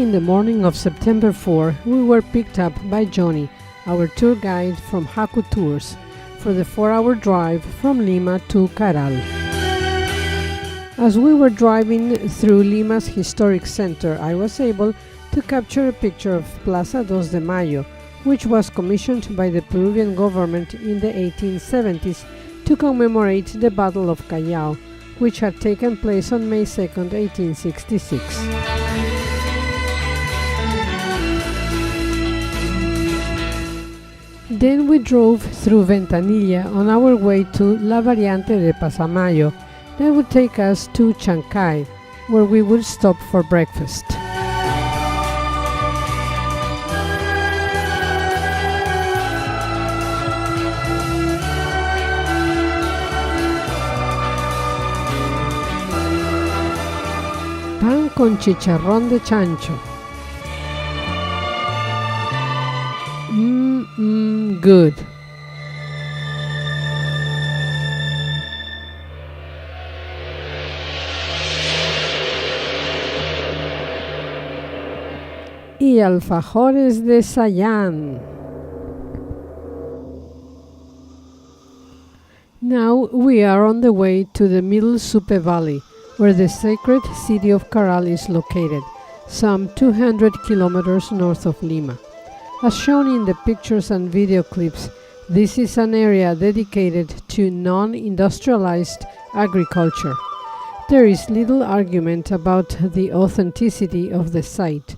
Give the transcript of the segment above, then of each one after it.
in the morning of September 4, we were picked up by Johnny, our tour guide from Haku Tours, for the 4-hour drive from Lima to Caral. As we were driving through Lima's historic center, I was able to capture a picture of Plaza 2 de Mayo, which was commissioned by the Peruvian government in the 1870s to commemorate the Battle of Callao, which had taken place on May 2, 1866. Then we drove through Ventanilla on our way to La Variante de Pasamayo that would take us to Chancay, where we would stop for breakfast. Pan con chicharrón de chancho. Good. Y alfajores de Sayán. Now we are on the way to the Middle Supe Valley, where the sacred city of Caral is located, some 200 kilometers north of Lima. As shown in the pictures and video clips, this is an area dedicated to non-industrialized agriculture. There is little argument about the authenticity of the site.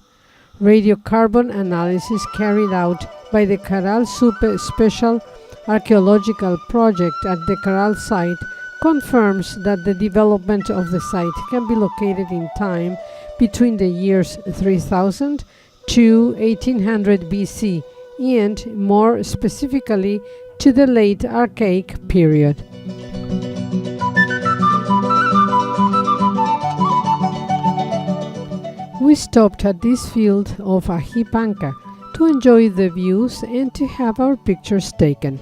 Radiocarbon analysis carried out by the Caral Supe Special Archaeological Project at the Caral site confirms that the development of the site can be located in time between the years 3000 to 1800 BC and, more specifically, to the late Archaic period. We stopped at this field of ajipanca to enjoy the views and to have our pictures taken.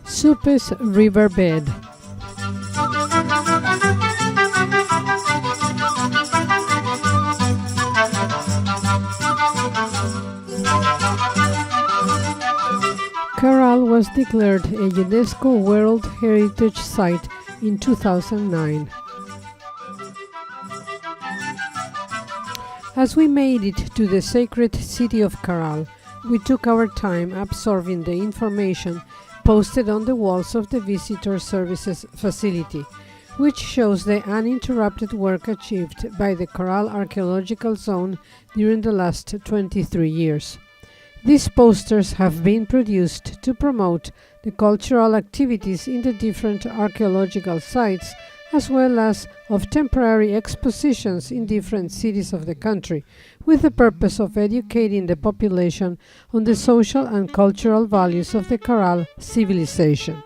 Supe's riverbed. Caral was declared a UNESCO World Heritage Site in 2009. As we made it to the sacred city of Caral, we took our time absorbing the information posted on the walls of the Visitor Services facility, which shows the uninterrupted work achieved by the Caral Archaeological Zone during the last 23 years. These posters have been produced to promote the cultural activities in the different archaeological sites, as well as of temporary expositions in different cities of the country, with the purpose of educating the population on the social and cultural values of the Caral civilization.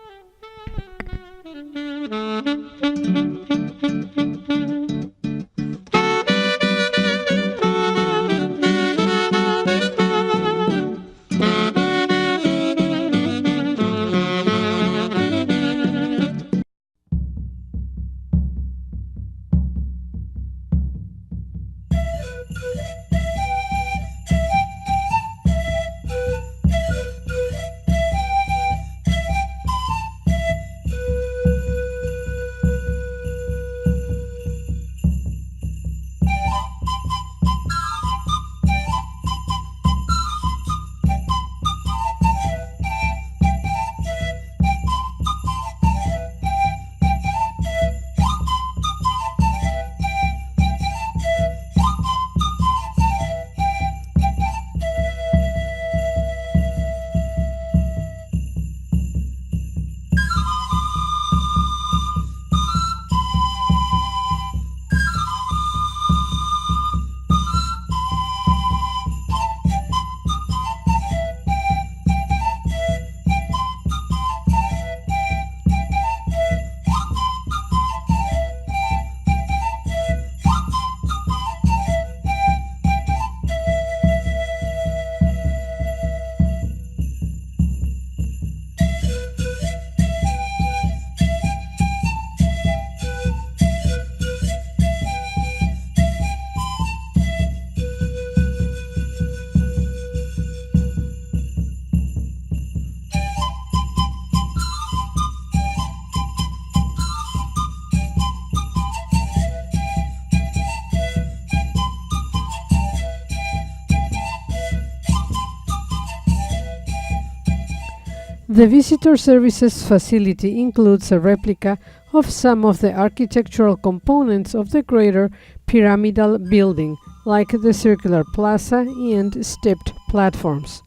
The visitor services facility includes a replica of some of the architectural components of the greater pyramidal building, like the circular plaza and stepped platforms.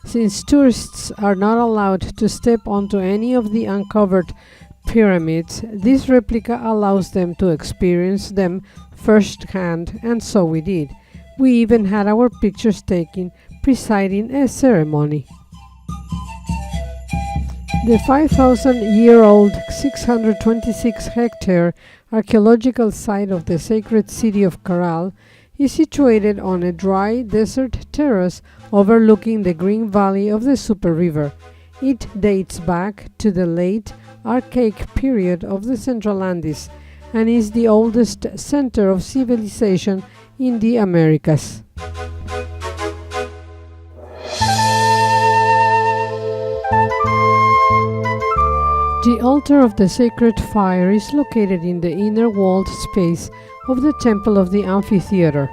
Since tourists are not allowed to step onto any of the uncovered pyramids, this replica allows them to experience them firsthand, and so we did. We even had our pictures taken presiding a ceremony. The 5,000-year-old 626-hectare archaeological site of the sacred city of Caral is situated on a dry desert terrace overlooking the green valley of the Supe River. It dates back to the late Archaic period of the Central Andes and is the oldest center of civilization in the Americas. The altar of the sacred fire is located in the inner walled space of the temple of the amphitheater.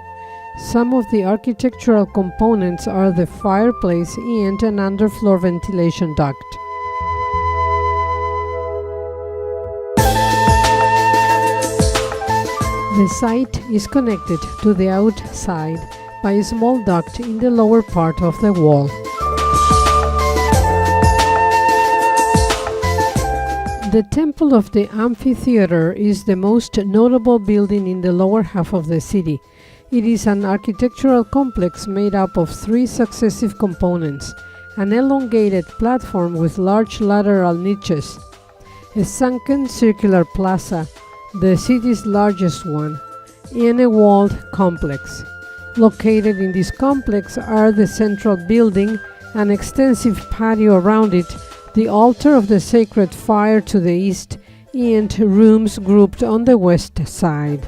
Some of the architectural components are the fireplace and an underfloor ventilation duct. The site is connected to the outside by a small duct in the lower part of the wall. The Temple of the Amphitheater is the most notable building in the lower half of the city. It is an architectural complex made up of three successive components: an elongated platform with large lateral niches, a sunken circular plaza, the city's largest one, and a walled complex. Located in this complex are the central building, an extensive patio around it, the altar of the sacred fire to the east, and rooms grouped on the west side.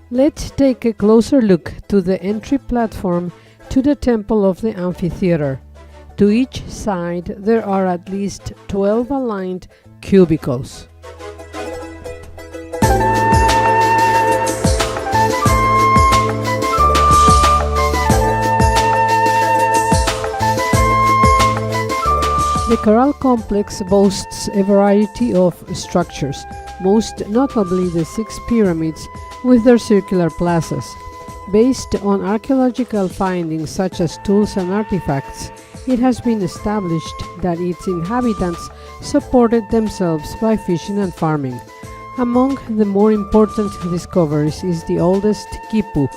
Let's take a closer look to the entry platform to the Temple of the Amphitheater. To each side there are at least 12 aligned cubicles. The Caral complex boasts a variety of structures, most notably the 6 pyramids with their circular plazas. Based on archaeological findings such as tools and artifacts, it has been established that its inhabitants supported themselves by fishing and farming. Among the more important discoveries is the oldest quipu,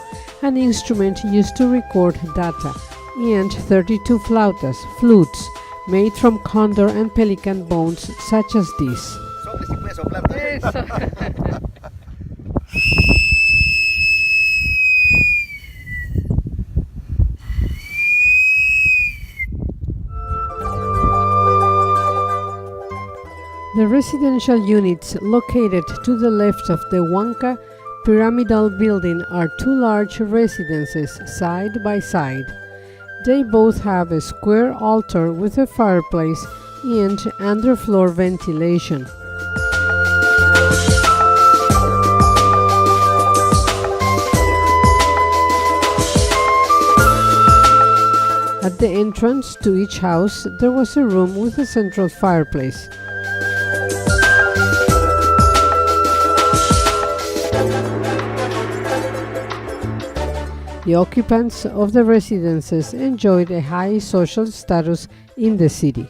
an instrument used to record data, and 32 flutes, made from condor and pelican bones such as this. The residential units located to the left of the Wonka pyramidal building are two large residences side by side. They both have a square altar with a fireplace and underfloor ventilation. At the entrance to each house there was a room with a central fireplace. The occupants of the residences enjoyed a high social status in the city.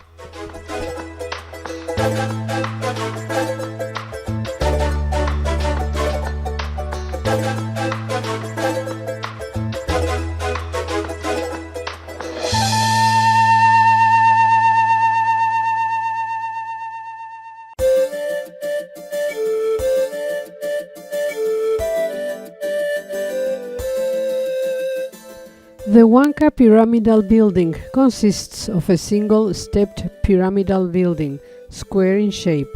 The Wonka pyramidal building consists of a single stepped pyramidal building, square in shape.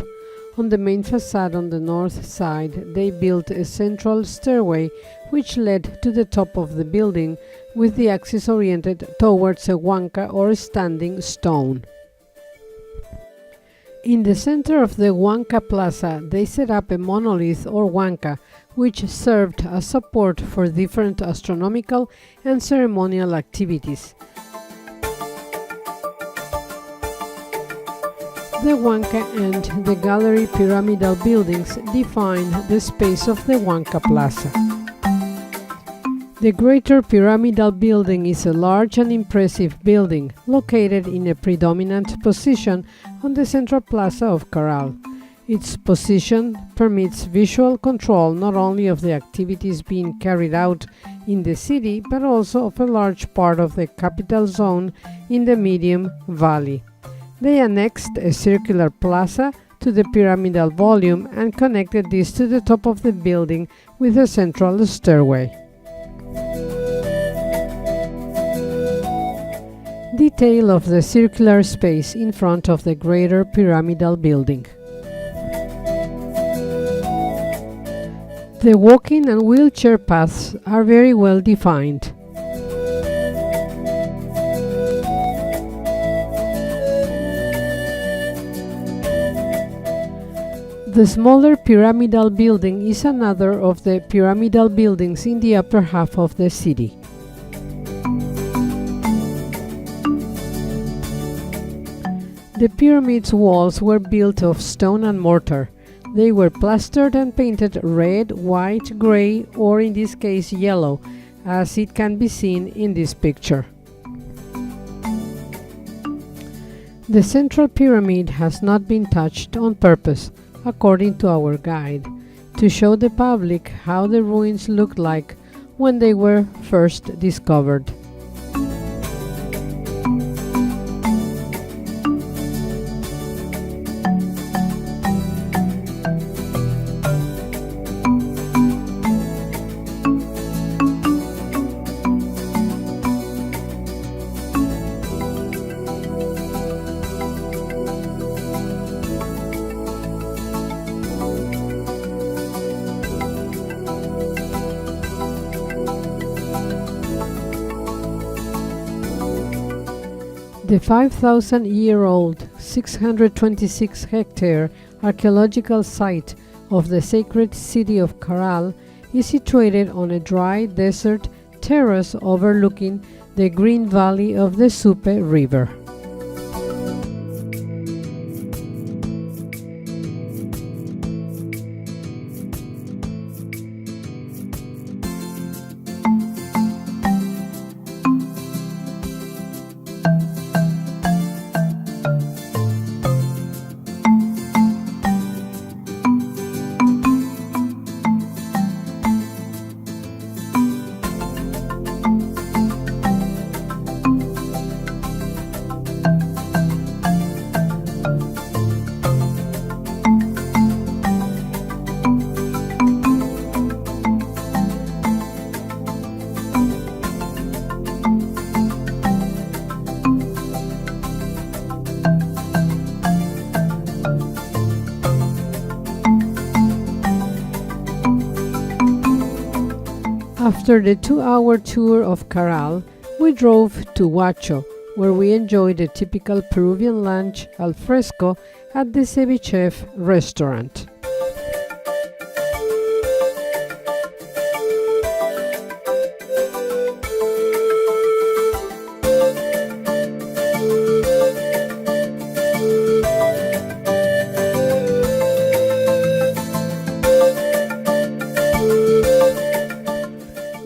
On the main facade on the north side, they built a central stairway which led to the top of the building, with the axis oriented towards a Wonka or standing stone. In the center of the Wonka Plaza, they set up a monolith or Wonka, which served as support for different astronomical and ceremonial activities. The Wonka and the gallery pyramidal buildings define the space of the Wonka Plaza. The Greater Pyramidal Building is a large and impressive building located in a predominant position on the central plaza of Caral. Its position permits visual control not only of the activities being carried out in the city but also of a large part of the capital zone in the medium valley. They annexed a circular plaza to the pyramidal volume and connected this to the top of the building with a central stairway. Detail of the circular space in front of the Greater Pyramidal Building. The walking and wheelchair paths are very well defined. The smaller pyramidal building is another of the pyramidal buildings in the upper half of the city. The pyramid's walls were built of stone and mortar. They were plastered and painted red, white, gray, or in this case yellow, as it can be seen in this picture. The central pyramid has not been touched on purpose, according to our guide, to show the public how the ruins looked like when they were first discovered. The 5,000-year-old, 626-hectare archaeological site of the sacred city of Caral is situated on a dry desert terrace overlooking the green valley of the Supe River. After the 2-hour tour of Caral, we drove to Huacho, where we enjoyed a typical Peruvian lunch al fresco at the Ceviche restaurant.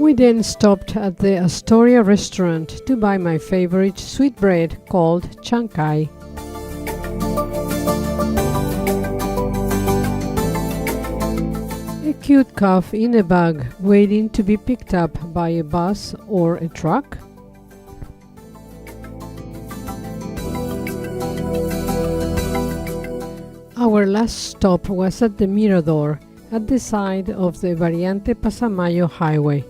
We then stopped at the Astoria restaurant to buy my favorite sweetbread called chancay. A cute calf in a bag waiting to be picked up by a bus or a truck. Our last stop was at the Mirador, at the side of the Variante Pasamayo highway.